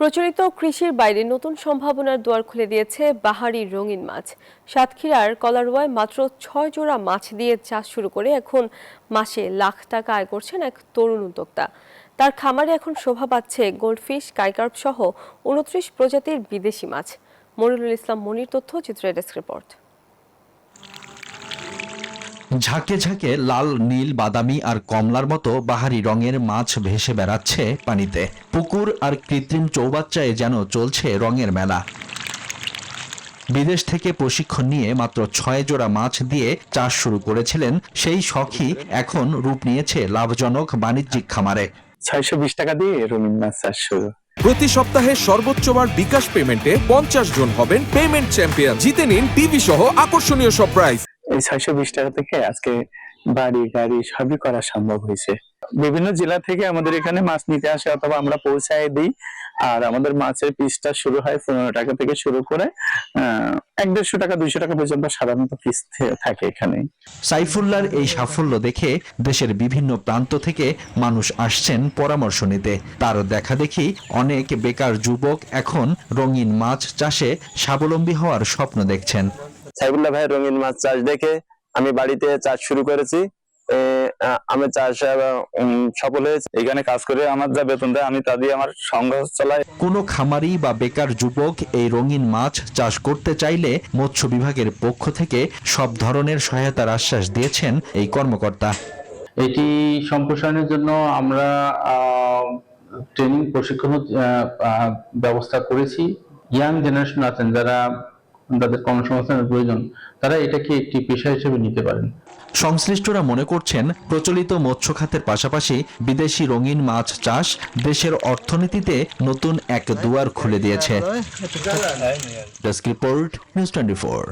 প্রচলিত কৃষির বাইরে নতুন সম্ভাবনার দুয়ার খুলে দিয়েছে বাহারি রঙিন মাছ। সাতক্ষীরার কলারোয়ায় মাত্র ৬ জোড়া মাছ দিয়ে চাষ শুরু করে এখন মাসে লাখ টাকা আয় করছেন এক তরুণ উদ্যোক্তা। তার খামারে এখন শোভা পাচ্ছে গোল্ডফিশ, কাইকার্প সহ ২৯ প্রজাতির বিদেশি মাছ। মনিরুল ইসলাম মনির, তথ্যচিত্র ডেস্ক রিপোর্ট। ঝাঁকে ঝাঁকে লাল, নীল, বাদামি আর কমলার মতো বাহারি রঙের মাছ ভেসে বেড়াচ্ছে পানিতে। পুকুর আর কৃত্রিম চৌবাচ্চায় যেন চলছে রঙের মেলা। বিদেশ থেকে প্রশিক্ষণ নিয়ে মাত্র ৬ জোড়া মাছ দিয়ে চাষ শুরু করেছিলেন সেই শখই এখন রূপ নিয়েছে লাভজনক বাণিজ্যিক খামারে। ৬২০ টাকা দিয়ে রঙিন মাছ চাষ শুরু। প্রতি সপ্তাহে সর্বোচ্চ বার বিকাশ পেমেন্টে 50 জন হবেন পেমেন্ট চ্যাম্পিয়ন। জিতে নিন টিভি সহ আকর্ষণীয় সব প্রাইজ। এই ৬২০ টাকা থেকে আজকে বাড়ি গাড়ি সবই করা সম্ভব হয়েছে। বিভিন্ন জেলা থেকে আমাদের এখানে মাছ নিতে আসে অথবা আমরা পৌঁছায় দিই। আর আমাদের মাছের পিসটা শুরু হয় ১৫ টাকা থেকে শুরু করে ১৫০ টাকা ২০০ টাকা পর্যন্ত সাধারণত পিস থাকে এখানে। সাইফুল্লাহর এই সাফল্য দেখে দেশের বিভিন্ন প্রান্ত থেকে মানুষ আসছেন পরামর্শ নিতে। তার দেখা দেখি অনেক বেকার যুবক এখন রঙিন মাছ চাষে স্বাবলম্বী হওয়ার স্বপ্ন দেখছেন। সাইফুল্লাহ ভাই রঙিন মাছ চাষ দেখে আমি বাড়িতে চাষ শুরু করেছি। আমি চাষ সফল হয়েছে। এখানে কাজ করে আমার যা বেতন দেয় আমি তা দিয়ে আমার সংসার চালাই। কোনো খামারি বা বেকার যুবক এই রঙিন মাছ চাষ করতে চাইলে মৎস্য বিভাগের পক্ষ থেকে সব ধরনের সহায়তার আশ্বাস দিয়েছেন এই কর্মকর্তা। এটি সম্প্রসারণের জন্য আমরা ট্রেনিং প্রশিক্ষণ ব্যবস্থা করেছি। ইয়াং জেনারেশন আছেন যারা তাদের কর্মসংস্থানের প্রয়োজন, তারা এটাকে একটি পেশা হিসেবে নিতে পারেন। সংশ্লিষ্টরা মনে করছেন প্রচলিত মৎস্য খাতের পাশাপাশি বিদেশি রঙিন মাছ চাষ দেশের অর্থনীতিতে নতুন এক দুয়ার খুলে দিয়েছে। Desk report, news 24।